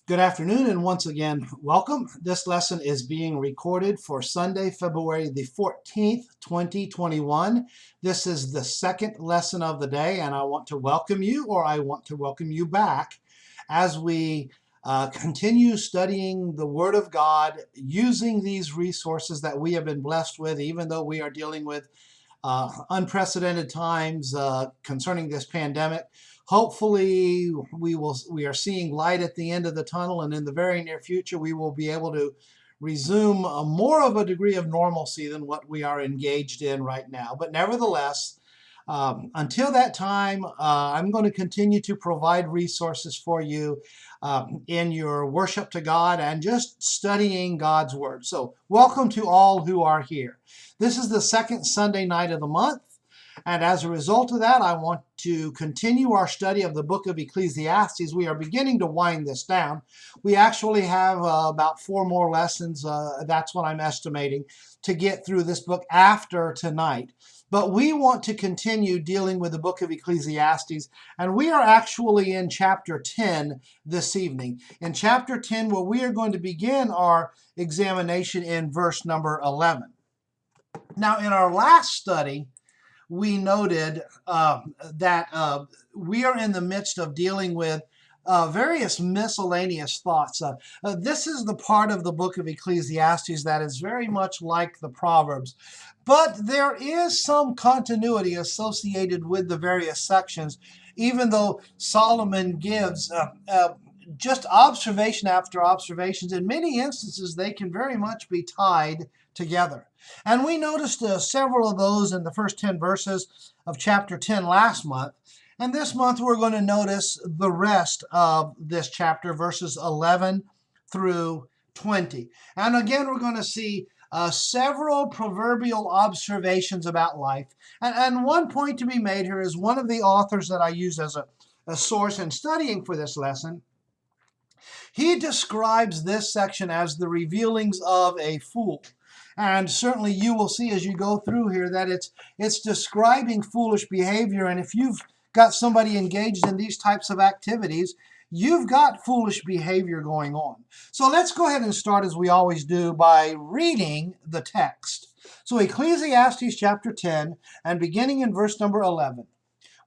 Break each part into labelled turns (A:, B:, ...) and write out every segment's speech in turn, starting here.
A: Good afternoon, and once again, welcome. This lesson is being recorded for Sunday, February the 14th, 2021. This is the second lesson of the day, and I want to welcome you, or I want to welcome you back as we continue studying the Word of God using these resources that we have been blessed with, even though we are dealing with unprecedented times concerning this pandemic. Hopefully, we are seeing light at the end of the tunnel, and in the very near future, we will be able to resume more of a degree of normalcy than what we are engaged in right now. But nevertheless, until that time, I'm going to continue to provide resources for you in your worship to God and just studying God's Word. So welcome to all who are here. This is the second Sunday night of the month. And as a result of that, I want to continue our study of the book of Ecclesiastes. We are beginning to wind this down. We actually have about 4 more lessons, that's what I'm estimating, to get through this book after tonight. But we want to continue dealing with the book of Ecclesiastes, and we are actually in chapter 10 this evening. In chapter 10, where we are going to begin our examination in verse number 11. Now, in our last study, we noted that we are in the midst of dealing with various miscellaneous thoughts. This is the part of the book of Ecclesiastes that is very much like the Proverbs, but there is some continuity associated with the various sections, even though Solomon gives just observation after observations. In many instances, they can very much be tied together. And we noticed several of those in the first 10 verses of chapter 10 last month. And this month we're going to notice the rest of this chapter, verses 11 through 20. And again, we're going to see several proverbial observations about life. And one point to be made here is one of the authors that I use as a source in studying for this lesson. He describes this section as the revealings of a fool. And certainly you will see as you go through here that it's describing foolish behavior. And if you've got somebody engaged in these types of activities, you've got foolish behavior going on. So let's go ahead and start, as we always do, by reading the text. So Ecclesiastes chapter 10, and beginning in verse number 11.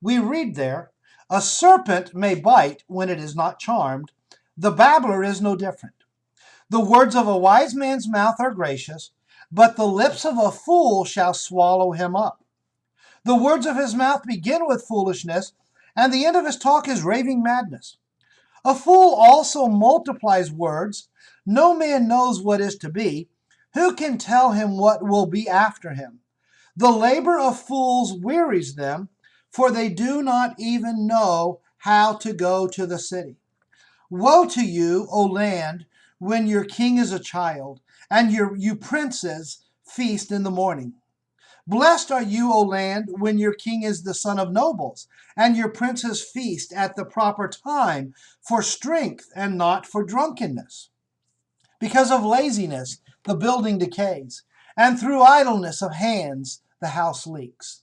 A: We read there, "A serpent may bite when it is not charmed. The babbler is no different. The words of a wise man's mouth are gracious, but the lips of a fool shall swallow him up. The words of his mouth begin with foolishness, and the end of his talk is raving madness. A fool also multiplies words. No man knows what is to be. Who can tell him what will be after him? The labor of fools wearies them, for they do not even know how to go to the city. Woe to you, O land, when your king is a child, and you princes feast in the morning. Blessed are you, O land, when your king is the son of nobles, and your princes feast at the proper time for strength and not for drunkenness. Because of laziness, the building decays, and through idleness of hands, the house leaks.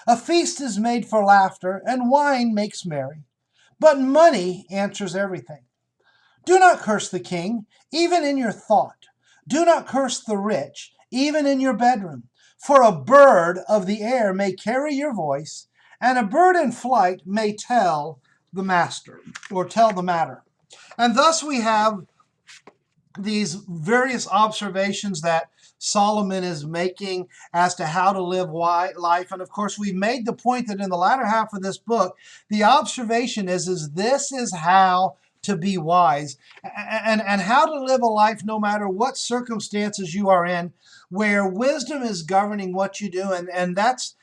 A: A feast is made for laughter, and wine makes merry, but money answers everything. Do not curse the king, even in your thought. Do not curse the rich, even in your bedroom. For a bird of the air may carry your voice, and a bird in flight may tell the master, or tell the matter." And thus we have these various observations that Solomon is making as to how to live life. And of course, we've made the point that in the latter half of this book, the observation is this is how to be wise, and how to live a life no matter what circumstances you are in, where wisdom is governing what you do, and that's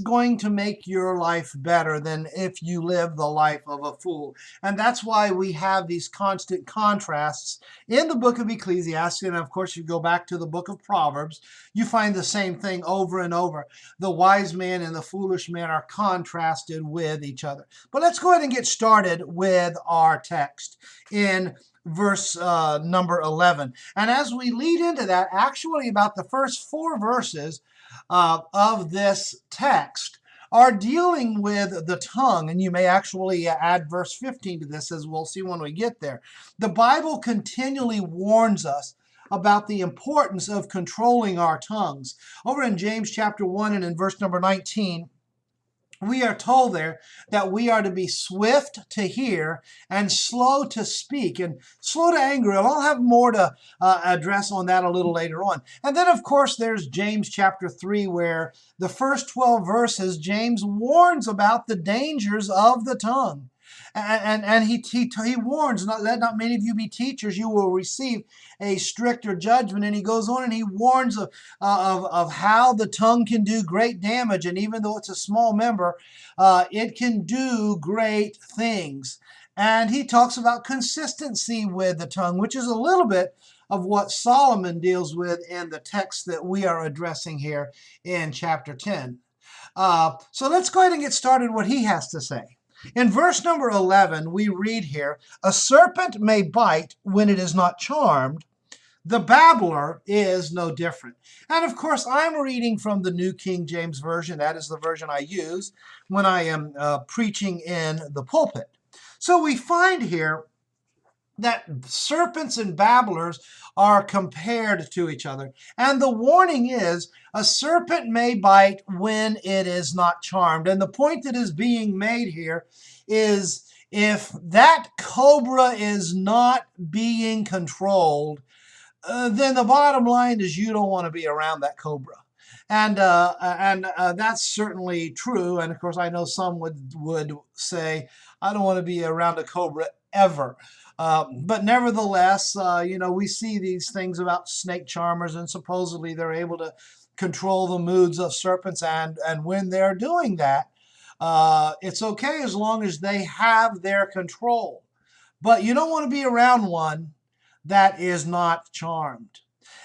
A: going to make your life better than if you live the life of a fool. And that's why we have these constant contrasts in the book of Ecclesiastes. And of course, you go back to the book of Proverbs, you find the same thing over and over. The wise man and the foolish man are contrasted with each other. But let's go ahead and get started with our text in verse number 11. And as we lead into that, actually about the first 4 verses of this text are dealing with the tongue, and you may actually add verse 15 to this, as we'll see when we get there. The Bible continually warns us about the importance of controlling our tongues. Over in James chapter 1 and in verse number 19, we are told there that we are to be swift to hear and slow to speak and slow to anger. I'll have more to address on that a little later on. And then, of course, there's James chapter 3, where the first 12 verses, James warns about the dangers of the tongue. And he warns, let not many of you be teachers, you will receive a stricter judgment. And he goes on and he warns of how the tongue can do great damage. And even though it's a small member, it can do great things. And he talks about consistency with the tongue, which is a little bit of what Solomon deals with in the text that we are addressing here in chapter 10. So let's go ahead and get started what he has to say. In verse number 11, we read here, "A serpent may bite when it is not charmed. The babbler is no different." And of course, I'm reading from the New King James Version. That is the version I use when I am preaching in the pulpit. So we find here that serpents and babblers are compared to each other. And the warning is, a serpent may bite when it is not charmed. And the point that is being made here is, if that cobra is not being controlled, then the bottom line is you don't want to be around that cobra. And that's certainly true. And of course, I know some would say, I don't want to be around a cobra ever. But nevertheless, we see these things about snake charmers, and supposedly they're able to control the moods of serpents. And when they're doing that, it's okay as long as they have their control. But you don't want to be around one that is not charmed.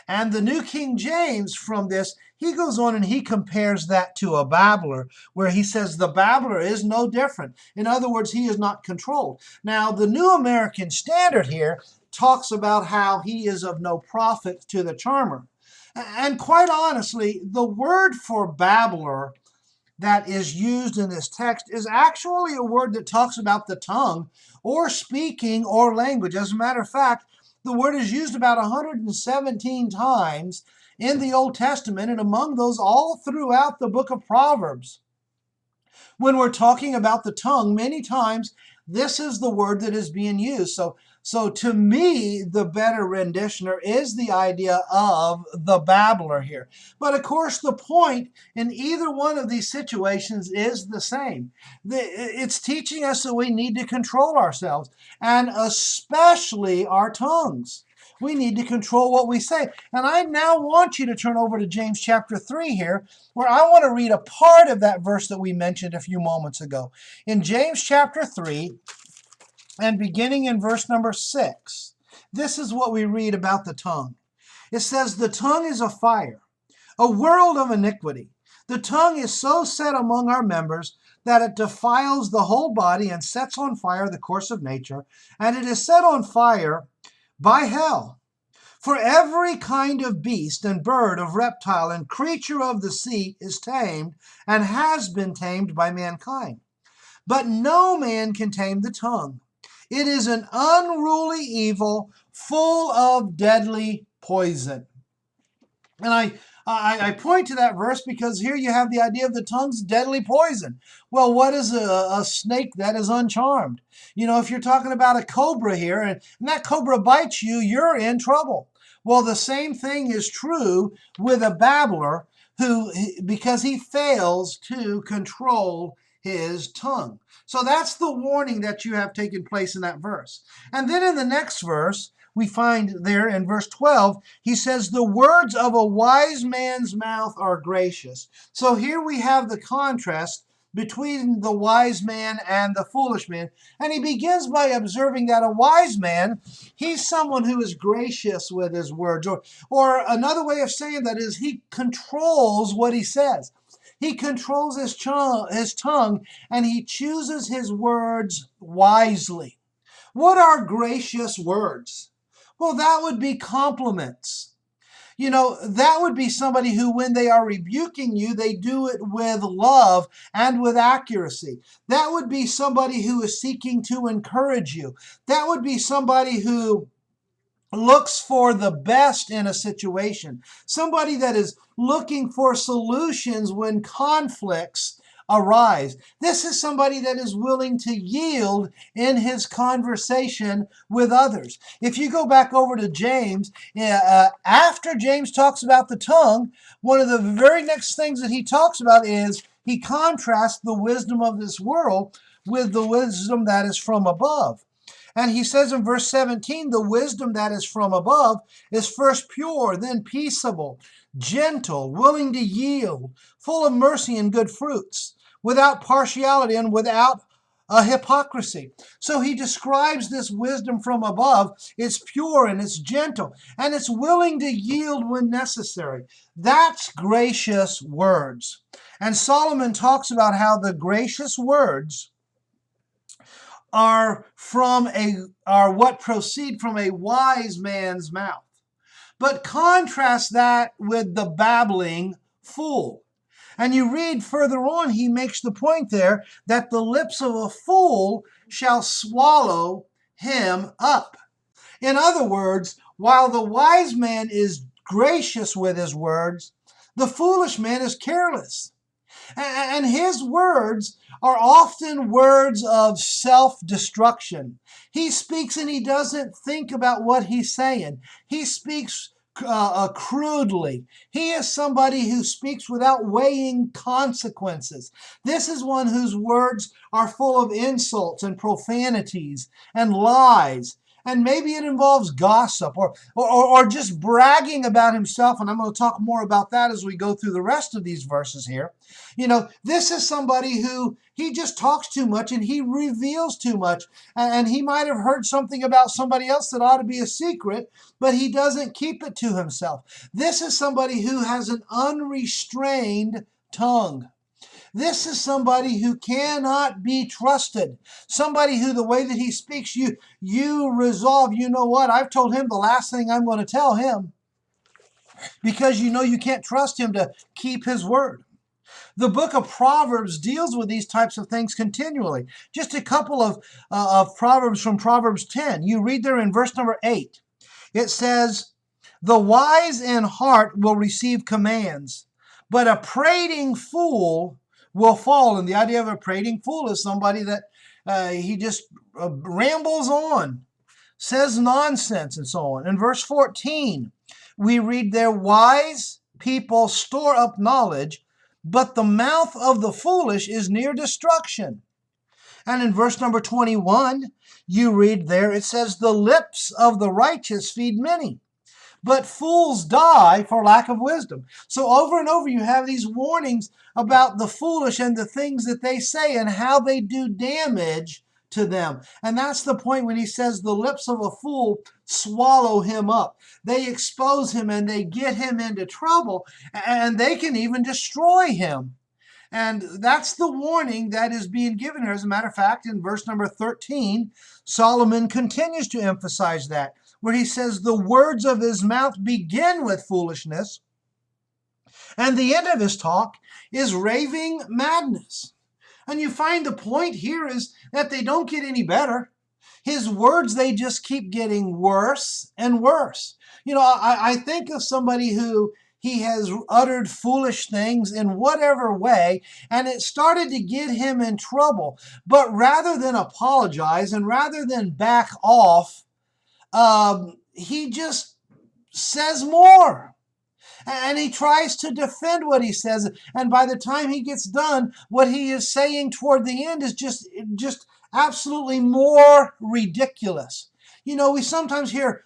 A: And the New King James, from this, he goes on and he compares that to a babbler, where he says the babbler is no different. In other words, he is not controlled. Now, the New American Standard here talks about how he is of no profit to the charmer. And quite honestly, the word for babbler that is used in this text is actually a word that talks about the tongue or speaking or language. As a matter of fact, the word is used about 117 times in the Old Testament, and among those all throughout the book of Proverbs. When we're talking about the tongue, many times this is the word that is being used. So to me, the better renditioner is the idea of the babbler here. But of course, the point in either one of these situations is the same. It's teaching us that we need to control ourselves, and especially our tongues. We need to control what we say. And I now want you to turn over to James chapter 3 here, where I want to read a part of that verse that we mentioned a few moments ago. In James chapter 3, and beginning in verse number 6, this is what we read about the tongue. It says, "The tongue is a fire, a world of iniquity. The tongue is so set among our members that it defiles the whole body and sets on fire the course of nature, and it is set on fire by hell. For every kind of beast and bird, of reptile and creature of the sea is tamed and has been tamed by mankind. But no man can tame the tongue. It is an unruly evil, full of deadly poison." And I point to that verse because here you have the idea of the tongue's deadly poison. Well, what is a snake that is uncharmed? If you're talking about a cobra here, and that cobra bites you, you're in trouble. Well, the same thing is true with a babbler, because he fails to control his tongue. So that's the warning that you have taken place in that verse. And then in the next verse, we find there in verse 12, he says, "The words of a wise man's mouth are gracious." So here we have the contrast between the wise man and the foolish man. And he begins by observing that a wise man, he's someone who is gracious with his words. Or another way of saying that is, he controls what he says. He controls his tongue, and he chooses his words wisely. What are gracious words? Well, that would be compliments. That would be somebody who, when they are rebuking you, they do it with love and with accuracy. That would be somebody who is seeking to encourage you. That would be somebody who looks for the best in a situation. Somebody that is looking for solutions when conflicts arise. This is somebody that is willing to yield in his conversation with others. If you go back over to James, after James talks about the tongue, one of the very next things that he talks about is he contrasts the wisdom of this world with the wisdom that is from above. And he says in verse 17, the wisdom that is from above is first pure, then peaceable, gentle, willing to yield, full of mercy and good fruits, without partiality and without hypocrisy. So he describes this wisdom from above. It's pure and it's gentle and it's willing to yield when necessary. That's gracious words. And Solomon talks about how the gracious words are what proceed from a wise man's mouth. But contrast that with the babbling fool. And you read further on, he makes the point there that the lips of a fool shall swallow him up. In other words, while the wise man is gracious with his words, the foolish man is careless. And his words are often words of self-destruction. He speaks and he doesn't think about what he's saying. He speaks crudely. He is somebody who speaks without weighing consequences. This is one whose words are full of insults and profanities and lies. And maybe it involves gossip or just bragging about himself. And I'm going to talk more about that as we go through the rest of these verses here. This is somebody who he just talks too much and he reveals too much. And he might have heard something about somebody else that ought to be a secret, but he doesn't keep it to himself. This is somebody who has an unrestrained tongue. This is somebody who cannot be trusted. Somebody who the way that he speaks, you resolve, you know what, I've told him the last thing I'm going to tell him. Because you can't trust him to keep his word. The book of Proverbs deals with these types of things continually. Just a couple of Proverbs from Proverbs 10. You read there in verse number 8. It says, the wise in heart will receive commands, but a prating fool will fall. And the idea of a prating fool is somebody that he just rambles on, says nonsense and so on. In verse 14, we read there, wise people store up knowledge, but the mouth of the foolish is near destruction. And in verse number 21, you read there, it says, the lips of the righteous feed many, but fools die for lack of wisdom. So over and over you have these warnings about the foolish and the things that they say and how they do damage to them. And that's the point when he says the lips of a fool swallow him up. They expose him and they get him into trouble and they can even destroy him. And that's the warning that is being given here. As a matter of fact, in verse number 13, Solomon continues to emphasize that, where he says the words of his mouth begin with foolishness, and the end of his talk is raving madness. And you find the point here is that they don't get any better. His words, they just keep getting worse and worse. I think of somebody who he has uttered foolish things in whatever way, and it started to get him in trouble. But rather than apologize and rather than back off, he just says more. And he tries to defend what he says. And by the time he gets done, what he is saying toward the end is just absolutely more ridiculous. We sometimes hear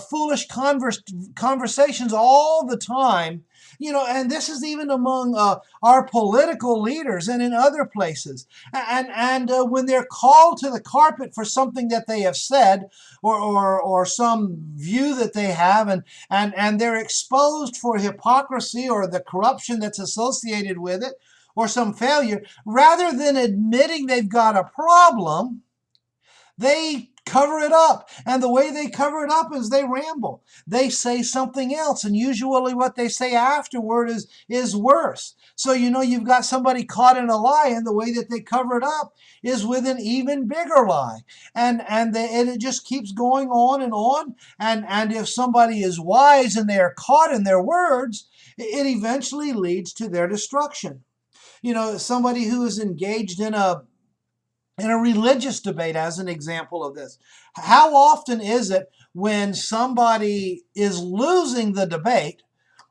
A: foolish conversations all the time, and this is even among our political leaders and in other places. And when they're called to the carpet for something that they have said or some view that they have, and they're exposed for hypocrisy or the corruption that's associated with it or some failure, rather than admitting they've got a problem, they cover it up. And the way they cover it up is they ramble. They say something else, and usually what they say afterward is worse. So you've got somebody caught in a lie, and the way that they cover it up is with an even bigger lie. And it just keeps going on and on. And if somebody is wise and they are caught in their words, it eventually leads to their destruction. Somebody who is engaged in a religious debate, as an example of this. How often is it when somebody is losing the debate,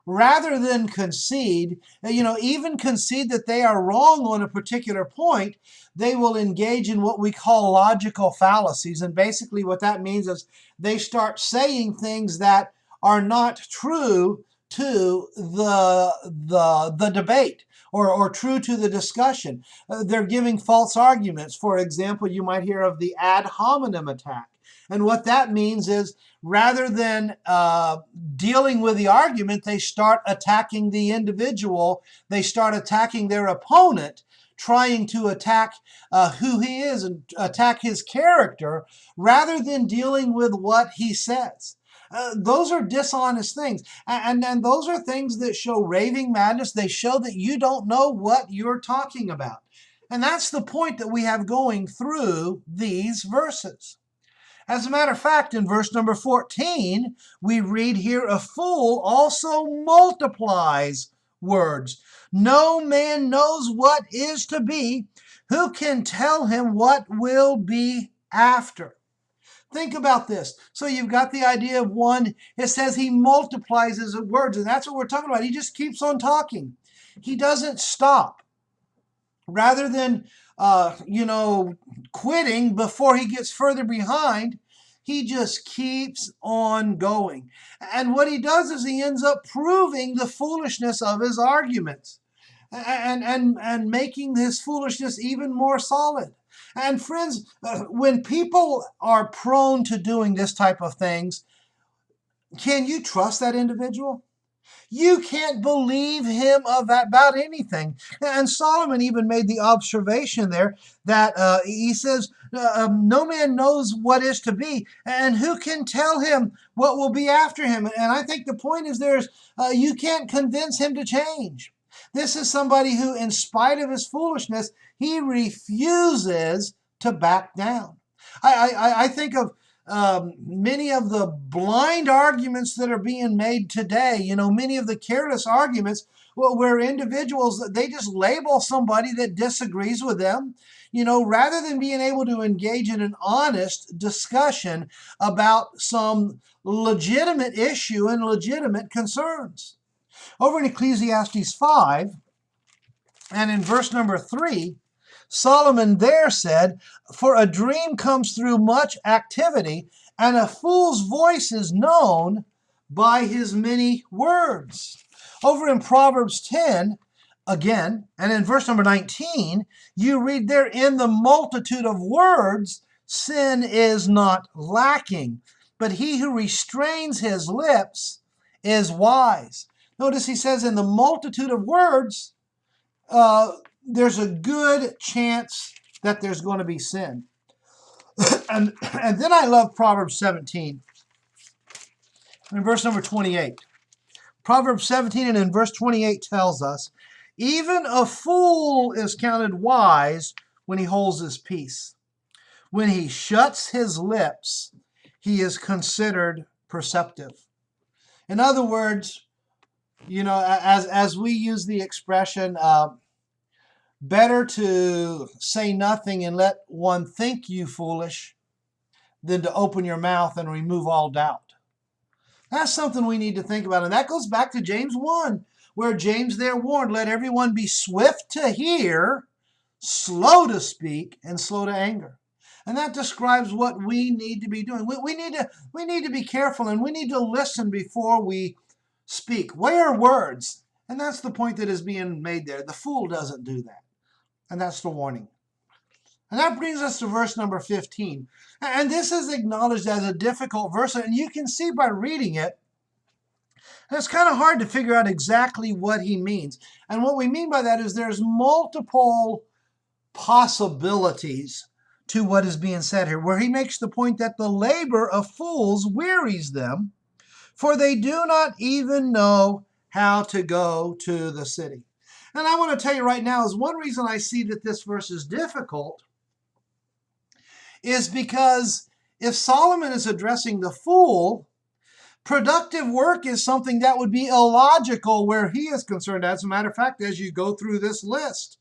A: rather than concede, even concede that they are wrong on a particular point, they will engage in what we call logical fallacies. And basically what that means is they start saying things that are not true to the debate, or true to the discussion. They're giving false arguments. For example, you might hear of the ad hominem attack. And what that means is, rather than dealing with the argument, they start attacking the individual. They start attacking their opponent, trying to attack who he is and attack his character, rather than dealing with what he says. Those are dishonest things. And those are things that show raving madness. They show that you don't know what you're talking about. And that's the point that we have going through these verses. As a matter of fact, in verse number 14, we read here, a fool also multiplies words. No man knows what is to be. Who can tell him what will be after? Think about this. So you've got the idea of one, it says he multiplies his words, and that's what we're talking about. He just keeps on talking. He doesn't stop. Rather than, quitting before he gets further behind, he just keeps on going. And what he does is he ends up proving the foolishness of his arguments, and making his foolishness even more solid. And friends, when people are prone to doing this type of things, can you trust that individual? You can't believe him about anything. And Solomon even made the observation there that he says, no man knows what is to be, and who can tell him what will be after him? And I think the point is you can't convince him to change. This is somebody who, in spite of his foolishness, he refuses to back down. I think of many of the blind arguments that are being made today, many of the careless arguments where individuals, they just label somebody that disagrees with them, rather than being able to engage in an honest discussion about some legitimate issue and legitimate concerns. Over in Ecclesiastes 5, and in verse number 3, Solomon there said, for a dream comes through much activity, and a fool's voice is known by his many words. Over in Proverbs 10, again, and in verse number 19, you read there, in the multitude of words, sin is not lacking, but he who restrains his lips is wise. Notice he says, in the multitude of words, there's a good chance that there's going to be sin. and then I love Proverbs 17, in verse number 28. Proverbs 17 and in verse 28 tells us, even a fool is counted wise when he holds his peace. When he shuts his lips, he is considered perceptive. In other words, as we use the expression, better to say nothing and let one think you foolish than to open your mouth and remove all doubt. That's something we need to think about. And that goes back to James 1, where James there warned, let everyone be swift to hear, slow to speak, and slow to anger. And that describes what we need to be doing. We need to be careful, and we need to listen before we speak. Weigh our words. And that's the point that is being made there. The fool doesn't do that. And that's the warning. And that brings us to verse number 15. And this is acknowledged as a difficult verse. And you can see by reading it, and it's kind of hard to figure out exactly what he means. And what we mean by that is there's multiple possibilities to what is being said here, where he makes the point that the labor of fools wearies them, for they do not even know how to go to the city. And I want to tell you right now is one reason I see that this verse is difficult is because if Solomon is addressing the fool, productive work is something that would be illogical where he is concerned. As a matter of fact, as you go through this list,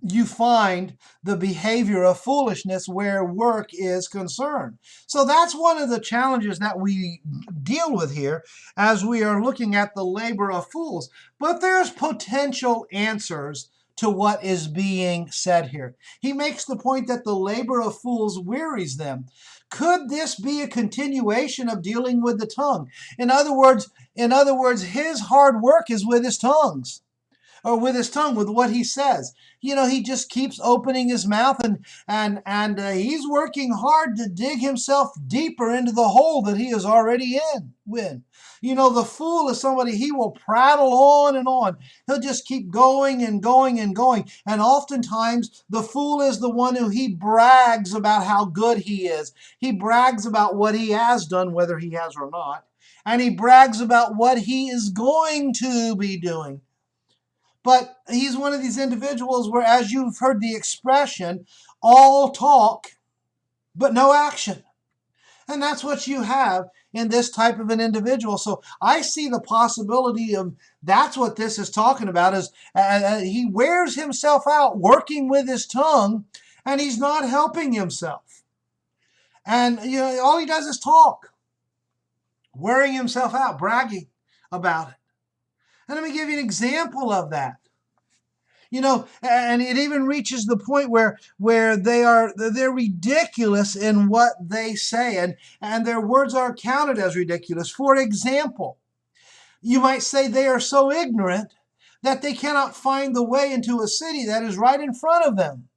A: you find the behavior of foolishness where work is concerned. So that's one of the challenges that we deal with here as we are looking at the labor of fools. But there's potential answers to what is being said here. He makes the point that the labor of fools wearies them. Could this be a continuation of dealing with the tongue? In other words, his hard work is with his tongues. Or with his tongue, with what he says. He just keeps opening his mouth and he's working hard to dig himself deeper into the hole that he is already in. The fool is somebody, he will prattle on and on. He'll just keep going and going and going. And oftentimes the fool is the one who he brags about how good he is. He brags about what he has done, whether he has or not. And he brags about what he is going to be doing. But he's one of these individuals where, as you've heard the expression, all talk, but no action. And that's what you have in this type of an individual. So I see the possibility of that's what this is talking about, is he wears himself out working with his tongue, and he's not helping himself. And all he does is talk, wearing himself out, bragging about it. And let me give you an example of that. And it even reaches the point where they're ridiculous in what they say, and their words are counted as ridiculous. For example, you might say they are so ignorant that they cannot find the way into a city that is right in front of them.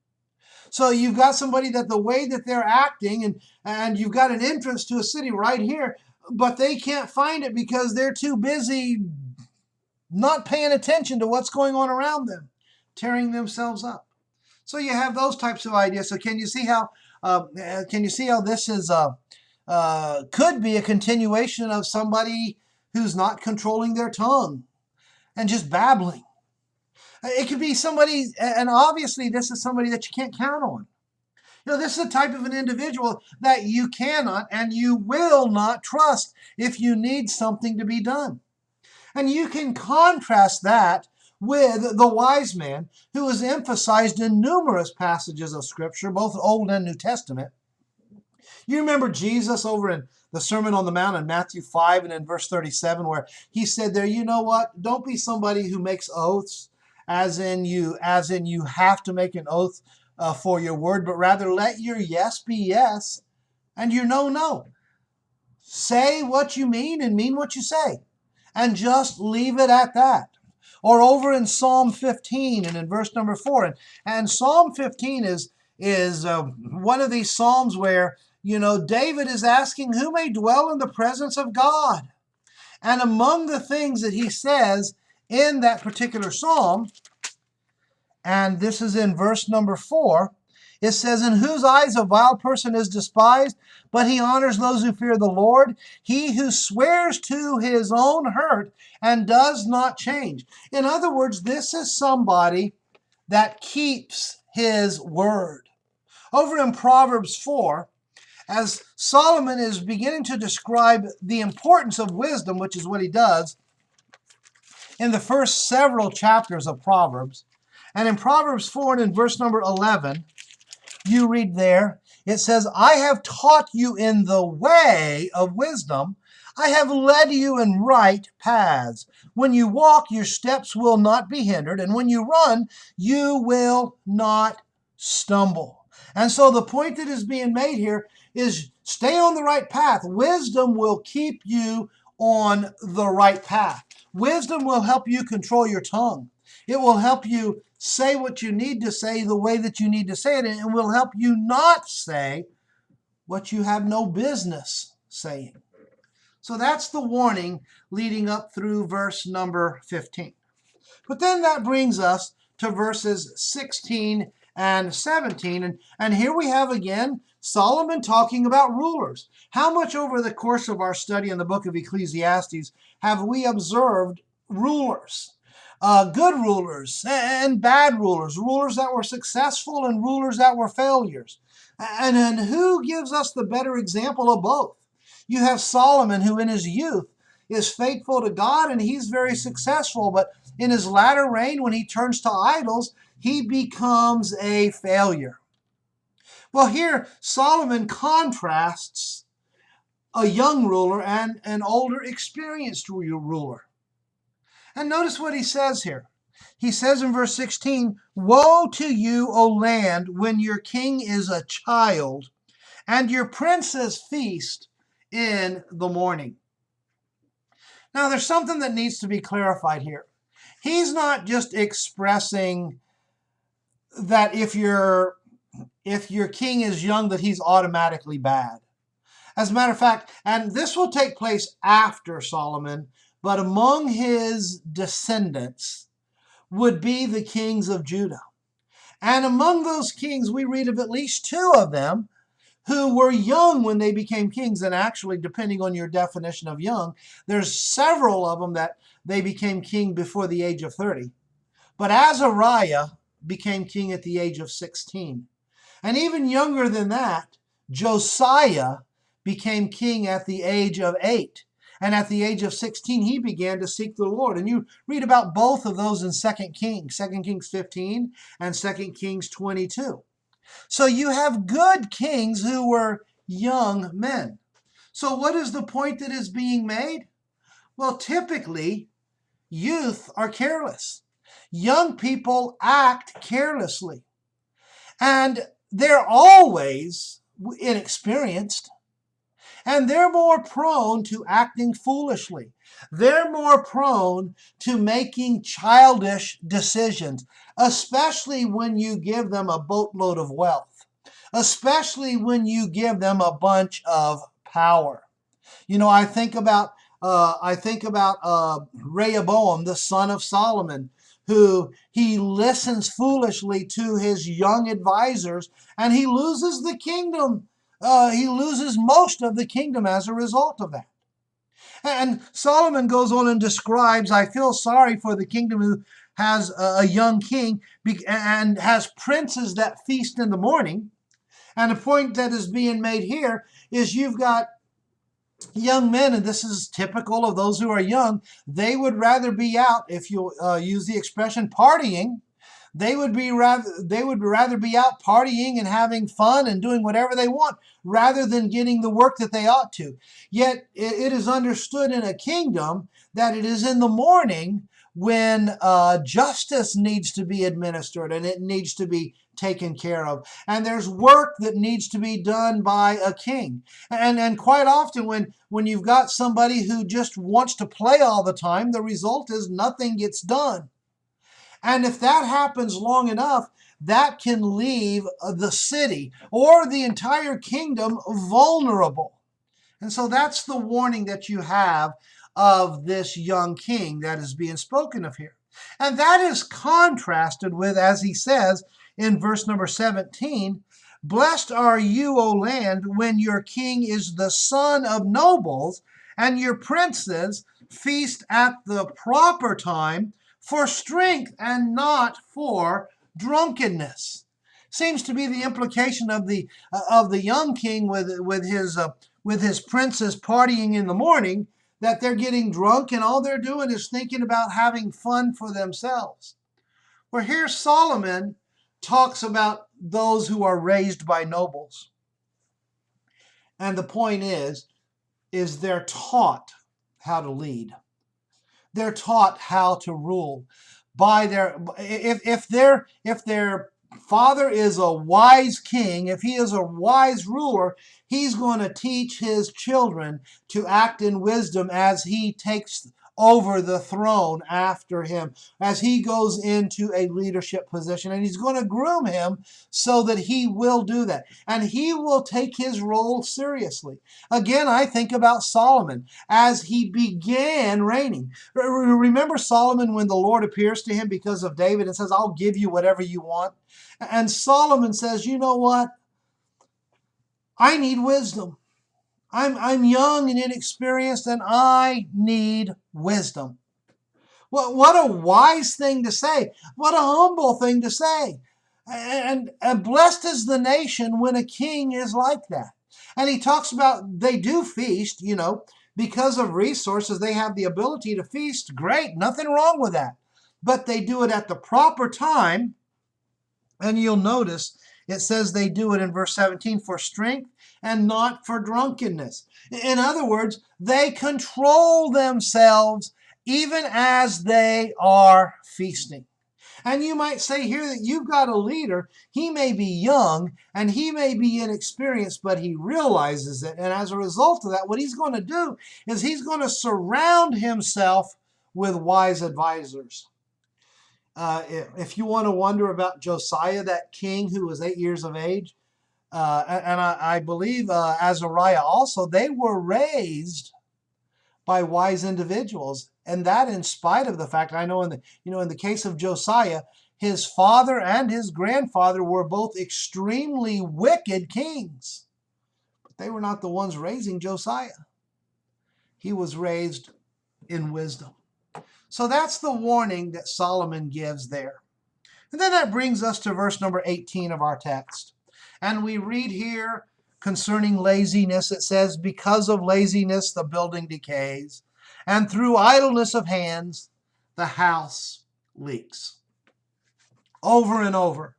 A: So you've got somebody that the way that they're acting, and you've got an entrance to a city right here, but they can't find it because they're too busy not paying attention to what's going on around them, tearing themselves up. So you have those types of ideas. So can you see how this is could be a continuation of somebody who's not controlling their tongue and just babbling? It could be somebody, and obviously this is somebody that you can't count on. This is the type of an individual that you cannot and you will not trust if you need something to be done. And you can contrast that with the wise man, who is emphasized in numerous passages of Scripture, both Old and New Testament. You remember Jesus over in the Sermon on the Mount in Matthew 5 and in verse 37, where he said there, you know what? Don't be somebody who makes oaths, as in you have to make an oath for your word, but rather let your yes be yes and your no, no. Say what you mean and mean what you say, and just leave it at that. Or over in Psalm 15 and in verse number 4. And Psalm 15 is one of these psalms where, David is asking who may dwell in the presence of God. And among the things that he says in that particular psalm, and this is in verse number 4, it says, in whose eyes a vile person is despised, but he honors those who fear the Lord. He who swears to his own hurt and does not change. In other words, this is somebody that keeps his word. Over in Proverbs 4, as Solomon is beginning to describe the importance of wisdom, which is what he does in the first several chapters of Proverbs, and in Proverbs 4 and in verse number 11, you read there, it says, I have taught you in the way of wisdom. I have led you in right paths. When you walk, your steps will not be hindered, and when you run, you will not stumble. And so the point that is being made here is stay on the right path. Wisdom will keep you on the right path. Wisdom will help you control your tongue. It will help you say what you need to say the way that you need to say it, and it will help you not say what you have no business saying. So that's the warning leading up through verse number 15. But then that brings us to verses 16 and 17. And here we have again Solomon talking about rulers. How much over the course of our study in the book of Ecclesiastes have we observed rulers? Good rulers and bad rulers, rulers that were successful and rulers that were failures. And who gives us the better example of both? You have Solomon, who in his youth is faithful to God and he's very successful, but in his latter reign, when he turns to idols, he becomes a failure. Well, here Solomon contrasts a young ruler and an older, experienced ruler. And notice what he says here. He says in verse 16, "Woe to you, O land, when your king is a child, and your princes feast in the morning." Now, there's something that needs to be clarified here. He's not just expressing that if your king is young, that he's automatically bad. As a matter of fact, and this will take place after Solomon, but among his descendants would be the kings of Judah. And among those kings, we read of at least two of them who were young when they became kings. And actually, depending on your definition of young, there's several of them that they became king before the age of 30. But Azariah became king at the age of 16. And even younger than that, Josiah became king at the age of 8. And at the age of 16, he began to seek the Lord. And you read about both of those in 2 Kings 15 and 2 Kings 22. So you have good kings who were young men. So what is the point that is being made? Well, typically, youth are careless. Young people act carelessly. And they're always inexperienced. And they're more prone to acting foolishly. They're more prone to making childish decisions, especially when you give them a boatload of wealth, especially when you give them a bunch of power. You know, I think about Rehoboam, the son of Solomon, who he listens foolishly to his young advisors, and he loses the kingdom. He loses most of the kingdom as a result of that. And Solomon goes on and describes, I feel sorry for the kingdom who has a young king and has princes that feast in the morning. And the point that is being made here is you've got young men, and this is typical of those who are young, they would rather be out, if you use the expression, partying. They would rather be out partying and having fun and doing whatever they want rather than getting the work that they ought to. Yet it is understood in a kingdom that it is in the morning when justice needs to be administered and it needs to be taken care of. And there's work that needs to be done by a king. And quite often when you've got somebody who just wants to play all the time, the result is nothing gets done. And if that happens long enough, that can leave the city or the entire kingdom vulnerable. And so that's the warning that you have of this young king that is being spoken of here. And that is contrasted with, as he says in verse number 17, "Blessed are you, O land, when your king is the son of nobles, and your princes feast at the proper time, for strength and not for drunkenness." Seems to be the implication of the young king with his princes partying in the morning, that they're getting drunk and all they're doing is thinking about having fun for themselves. Where here Solomon talks about those who are raised by nobles. And the point is they're taught how to lead. They're taught how to rule by if their father is a wise king, if he is a wise ruler, he's going to teach his children to act in wisdom as he takes over the throne after him as he goes into a leadership position. And he's going to groom him so that he will do that. And he will take his role seriously. Again, I think about Solomon as he began reigning. Remember Solomon when the Lord appears to him because of David and says, I'll give you whatever you want. And Solomon says, you know what? I need wisdom. I'm young and inexperienced, and I need wisdom. What a wise thing to say. What a humble thing to say. And blessed is the nation when a king is like that. And he talks about they do feast, because of resources. They have the ability to feast. Great, nothing wrong with that. But they do it at the proper time. And you'll notice it says they do it in verse 17 for strength and not for drunkenness. In other words, they control themselves even as they are feasting. And you might say here that you've got a leader. He may be young and he may be inexperienced, but he realizes it. And as a result of that, what he's going to do is he's going to surround himself with wise advisors. If you want to wonder about Josiah, that king who was 8 years of age, and I believe Azariah also, they were raised by wise individuals, and that in spite of the fact, I know in the case of Josiah, his father and his grandfather were both extremely wicked kings, but they were not the ones raising Josiah. He was raised in wisdom. So that's the warning that Solomon gives there. And then that brings us to verse number 18 of our text. And we read here concerning laziness, it says, because of laziness the building decays, and through idleness of hands the house leaks. Over and over,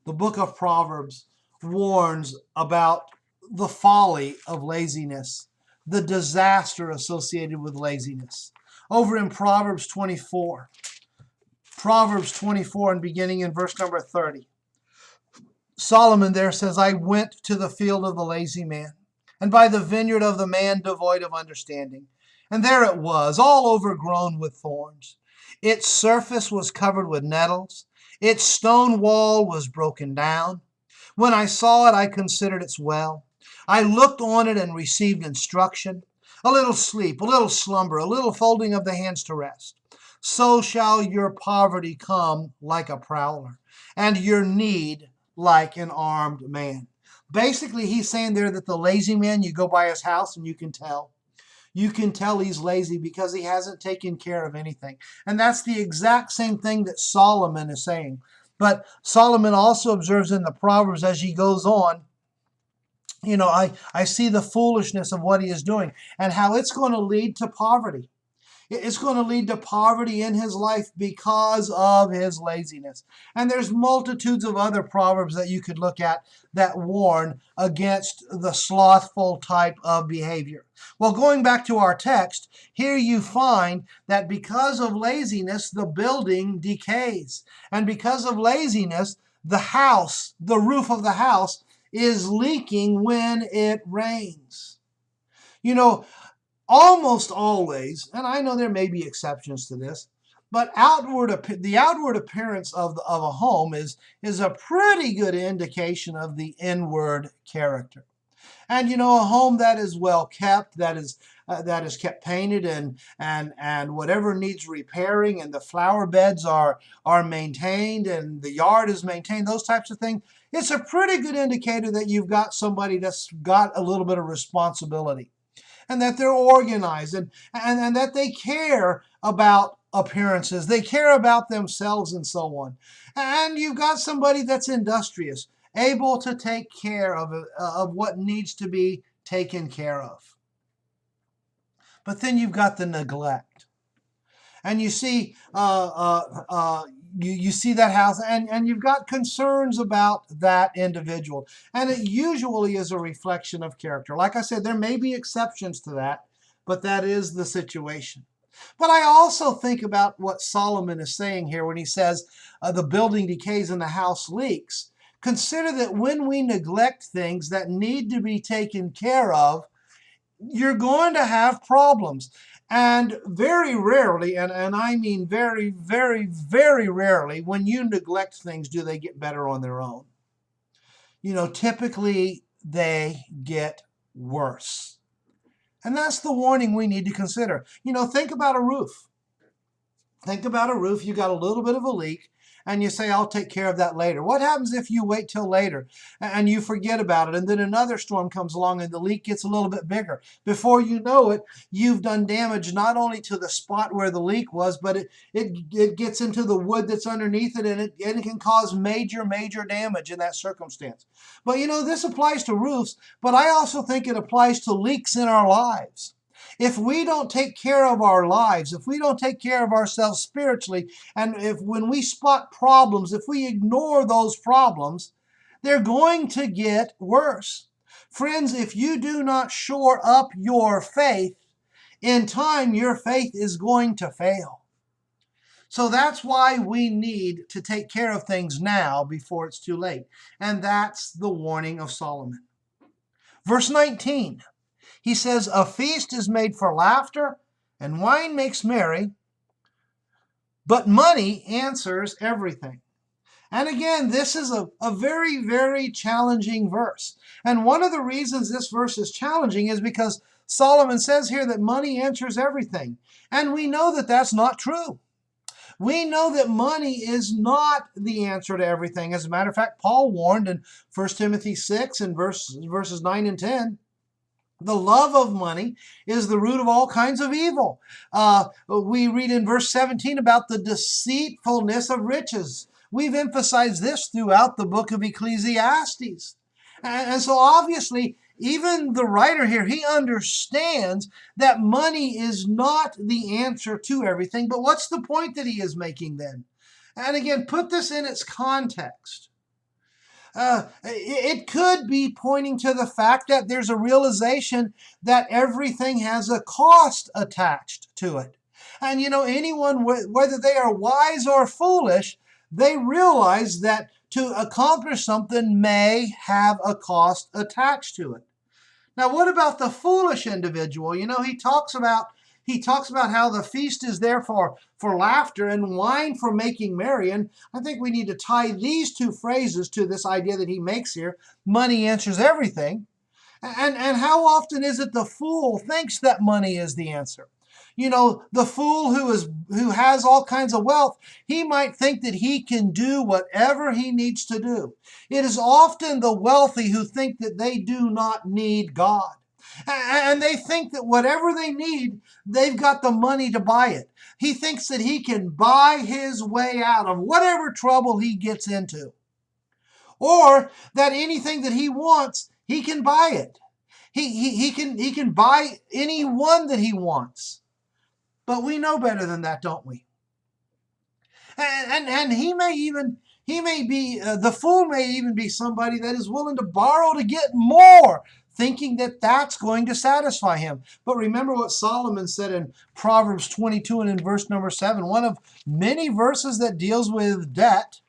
A: the book of Proverbs warns about the folly of laziness, the disaster associated with laziness. Over in Proverbs 24 and beginning in verse number 30. Solomon there says, I went to the field of the lazy man, and by the vineyard of the man devoid of understanding. And there it was, all overgrown with thorns. Its surface was covered with nettles. Its stone wall was broken down. When I saw it, I considered its well. I looked on it and received instruction. A little sleep, a little slumber, a little folding of the hands to rest. So shall your poverty come like a prowler, and your need like an armed man. Basically, he's saying there that the lazy man, you go by his house and you can tell. You can tell he's lazy because he hasn't taken care of anything. And that's the exact same thing that Solomon is saying. But Solomon also observes in the Proverbs as he goes on, I see the foolishness of what he is doing and how it's going to lead to poverty. It's going to lead to poverty in his life because of his laziness. And there's multitudes of other proverbs that you could look at that warn against the slothful type of behavior. Well, going back to our text, here you find that because of laziness, the building decays. And because of laziness, the roof of the house, is leaking when it rains. Almost always, and I know there may be exceptions to this, but the outward appearance of a home is a pretty good indication of the inward character. And a home that is well kept, that is kept painted and whatever needs repairing, and the flower beds are maintained and the yard is maintained, those types of things, it's a pretty good indicator that you've got somebody that's got a little bit of responsibility. And that they're organized and that they care about appearances. They care about themselves and so on. And you've got somebody that's industrious, able to take care of what needs to be taken care of. But then you've got the neglect. And you see you see that house and you've got concerns about that individual. And it usually is a reflection of character. Like I said, there may be exceptions to that, but that is the situation. But I also think about what Solomon is saying here when he says the building decays and the house leaks. Consider that when we neglect things that need to be taken care of, you're going to have problems. And very rarely, and I mean very, very, very rarely, when you neglect things, do they get better on their own. Typically they get worse. And that's the warning we need to consider. Think about a roof. Think about a roof. You got a little bit of a leak, and you say, I'll take care of that later. What happens if you wait till later and you forget about it, and then another storm comes along and the leak gets a little bit bigger? Before you know it, you've done damage not only to the spot where the leak was, but it gets into the wood that's underneath it, and it can cause major, major damage in that circumstance. But this applies to roofs, but I also think it applies to leaks in our lives. If we don't take care of our lives, if we don't take care of ourselves spiritually, and when we spot problems, if we ignore those problems, they're going to get worse. Friends, if you do not shore up your faith, in time your faith is going to fail. So that's why we need to take care of things now before it's too late. And that's the warning of Solomon. Verse 19. He says, a feast is made for laughter, and wine makes merry, but money answers everything. And again, this is a very, very challenging verse. And one of the reasons this verse is challenging is because Solomon says here that money answers everything. And we know that that's not true. We know that money is not the answer to everything. As a matter of fact, Paul warned in 1 Timothy 6 and verses 9 and 10, the love of money is the root of all kinds of evil. We read in verse 17 about the deceitfulness of riches. We've emphasized this throughout the book of Ecclesiastes. And so obviously, even the writer here, he understands that money is not the answer to everything. But what's the point that he is making then? And again, put this in its context. It could be pointing to the fact that there's a realization that everything has a cost attached to it. And anyone, whether they are wise or foolish, they realize that to accomplish something may have a cost attached to it. Now, what about the foolish individual? He talks about how the feast is there for laughter and wine for making merry. And I think we need to tie these two phrases to this idea that he makes here. Money answers everything. And how often is it the fool thinks that money is the answer? The fool who has all kinds of wealth, he might think that he can do whatever he needs to do. It is often the wealthy who think that they do not need God. And they think that whatever they need, they've got the money to buy it. He thinks that he can buy his way out of whatever trouble he gets into. Or that anything that he wants, he can buy it. He can buy anyone that he wants. But we know better than that, don't we? And the fool may even be somebody that is willing to borrow to get more, thinking that that's going to satisfy him. But remember what Solomon said in Proverbs 22 and in verse number 7, one of many verses that deals with debt.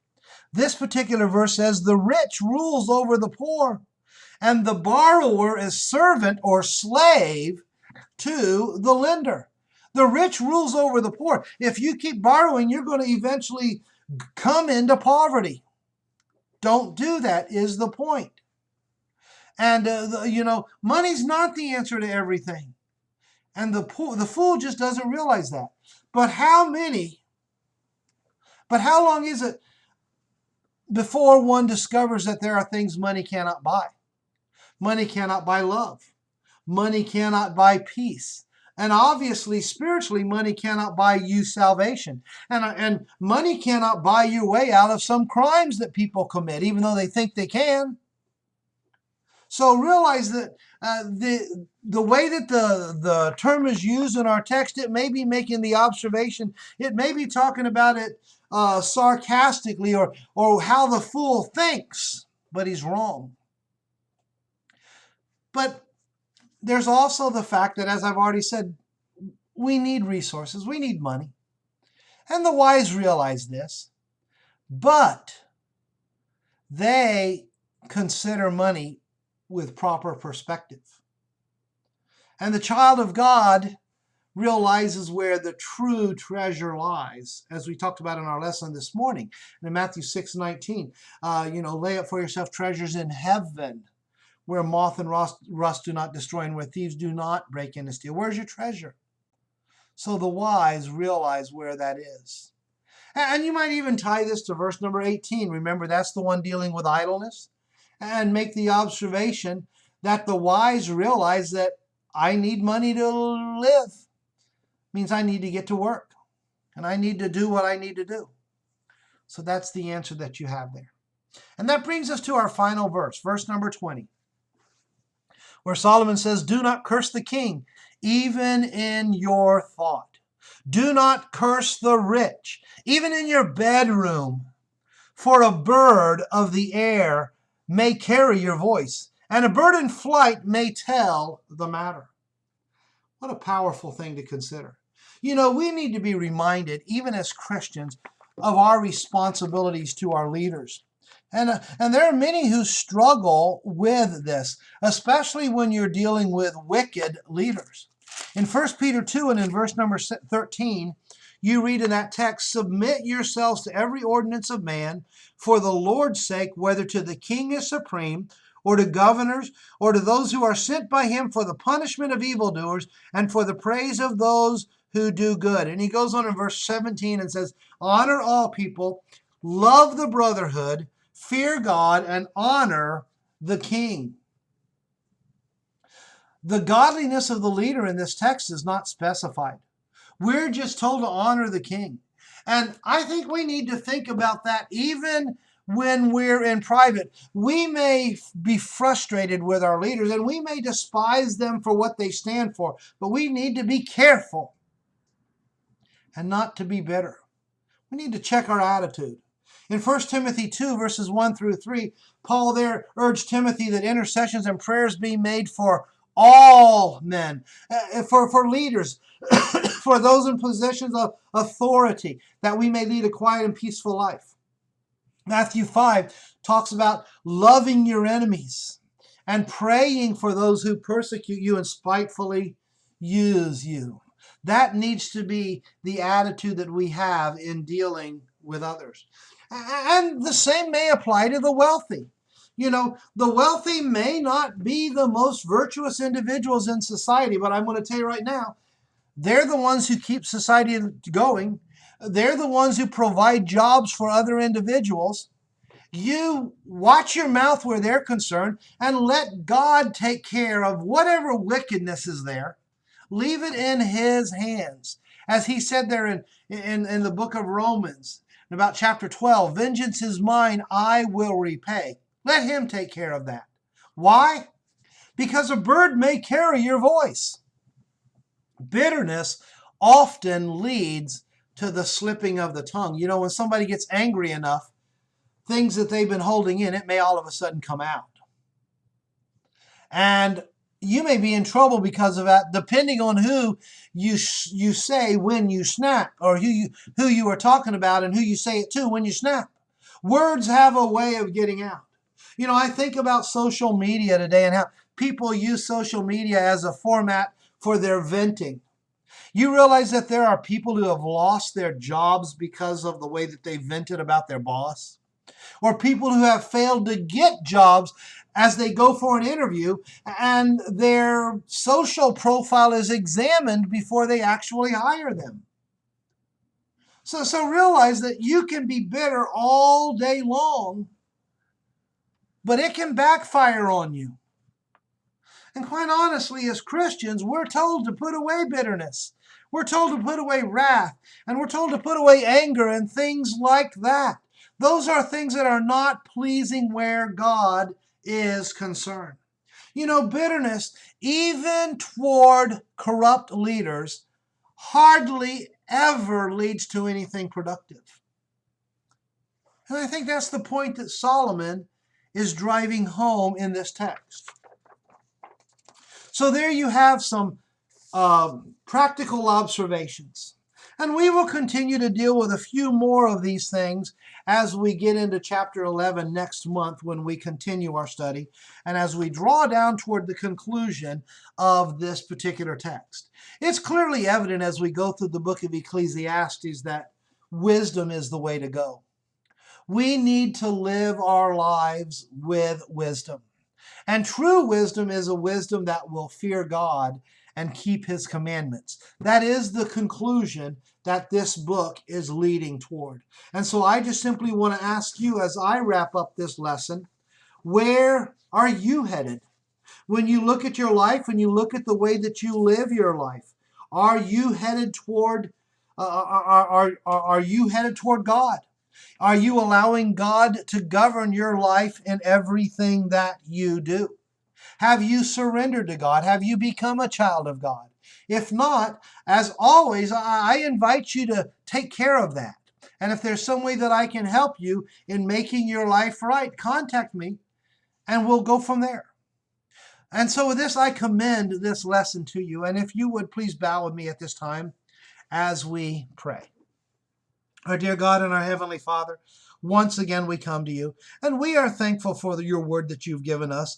A: This particular verse says, the rich rules over the poor, and the borrower is servant or slave to the lender. The rich rules over the poor. If you keep borrowing, you're going to eventually come into poverty. Don't do that is the point. And, money's not the answer to everything. And the fool just doesn't realize that. But how long is it before one discovers that there are things money cannot buy? Money cannot buy love. Money cannot buy peace. And obviously, spiritually, money cannot buy you salvation. And money cannot buy your way out of some crimes that people commit, even though they think they can. So realize that the way that the term is used in our text, it may be making the observation, it may be talking about it sarcastically or how the fool thinks, but he's wrong. But there's also the fact that, as I've already said, we need resources, we need money. And the wise realize this, but they consider money with proper perspective. And the child of God realizes where the true treasure lies, as we talked about in our lesson this morning. In Matthew 6:19, lay up for yourself treasures in heaven, where moth and rust do not destroy and where thieves do not break in and steal. Where's your treasure? So the wise realize where that is. And you might even tie this to verse number 18. Remember, that's the one dealing with idleness. And make the observation that the wise realize that I need money to live. Means I need to get to work. And I need to do what I need to do. So that's the answer that you have there. And that brings us to our final verse, verse number 20, where Solomon says, do not curse the king, even in your thought. Do not curse the rich, even in your bedroom. For a bird of the air may carry your voice, and a bird in flight may tell the matter. What a powerful thing to consider. We need to be reminded, even as Christians, of our responsibilities to our leaders. And there are many who struggle with this, especially when you're dealing with wicked leaders. In 1 Peter 2 and in verse number 13, you read in that text, submit yourselves to every ordinance of man for the Lord's sake, whether to the king as supreme, or to governors, or to those who are sent by him for the punishment of evildoers, and for the praise of those who do good. And he goes on in verse 17 and says, honor all people, love the brotherhood, fear God, and honor the king. The godliness of the leader in this text is not specified. We're just told to honor the king. And I think we need to think about that even when we're in private. We may be frustrated with our leaders and we may despise them for what they stand for, but we need to be careful and not to be bitter. We need to check our attitude. In 1 Timothy 2, verses 1 through 3, Paul there urged Timothy that intercessions and prayers be made for all men, for leaders, for those in positions of authority, that we may lead a quiet and peaceful life. Matthew 5 talks about loving your enemies and praying for those who persecute you and spitefully use you. That needs to be the attitude that we have in dealing with others. And the same may apply to the wealthy. The wealthy may not be the most virtuous individuals in society, but I'm going to tell you right now, they're the ones who keep society going. They're the ones who provide jobs for other individuals. You watch your mouth where they're concerned and let God take care of whatever wickedness is there. Leave it in his hands. As he said there in the book of Romans, in about chapter 12, vengeance is mine, I will repay. Let him take care of that. Why? Because a bird may carry your voice. Bitterness often leads to the slipping of the tongue. When somebody gets angry enough, things that they've been holding in, it may all of a sudden come out. And you may be in trouble because of that, depending on who you say when you snap, or who you are talking about and who you say it to when you snap. Words have a way of getting out. I think about social media today and how people use social media as a format for their venting. You realize that there are people who have lost their jobs because of the way that they vented about their boss? Or people who have failed to get jobs as they go for an interview and their social profile is examined before they actually hire them. So realize that you can be bitter all day long, but it can backfire on you. And quite honestly, as Christians, we're told to put away bitterness. We're told to put away wrath, and we're told to put away anger and things like that. Those are things that are not pleasing where God is concerned. Bitterness, even toward corrupt leaders, hardly ever leads to anything productive. And I think that's the point that Solomon is driving home in this text. So there you have some practical observations. And we will continue to deal with a few more of these things as we get into chapter 11 next month when we continue our study and as we draw down toward the conclusion of this particular text. It's clearly evident as we go through the book of Ecclesiastes that wisdom is the way to go. We need to live our lives with wisdom. And true wisdom is a wisdom that will fear God and keep his commandments. That is the conclusion that this book is leading toward. And so I just simply want to ask you as I wrap up this lesson, where are you headed? When you look at your life, when you look at the way that you live your life, are you headed toward are you headed toward God? Are you allowing God to govern your life in everything that you do? Have you surrendered to God? Have you become a child of God? If not, as always, I invite you to take care of that. And if there's some way that I can help you in making your life right, contact me and we'll go from there. And so with this, I commend this lesson to you. And if you would please bow with me at this time as we pray. Our dear God and our Heavenly Father, once again we come to you, and we are thankful for your word that you've given us,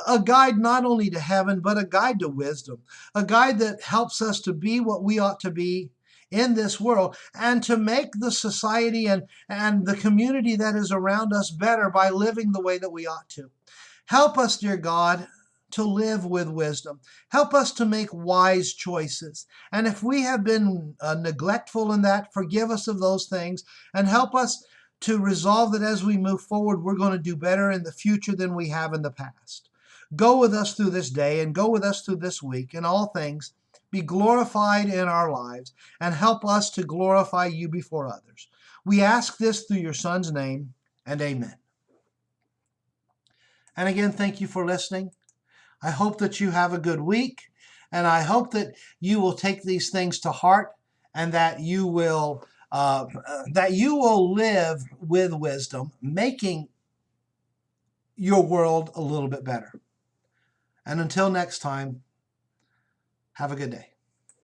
A: a guide not only to heaven, but a guide to wisdom, a guide that helps us to be what we ought to be in this world, and to make the society and the community that is around us better by living the way that we ought to. Help us, dear God, to live with wisdom. Help us to make wise choices. And if we have been neglectful in that, forgive us of those things and help us to resolve that as we move forward, we're going to do better in the future than we have in the past. Go with us through this day and go with us through this week in all things. Be glorified in our lives and help us to glorify you before others. We ask this through your Son's name, and amen. And again, thank you for listening. I hope that you have a good week, and I hope that you will take these things to heart and that you will live with wisdom, making your world a little bit better. And until next time, have a good day.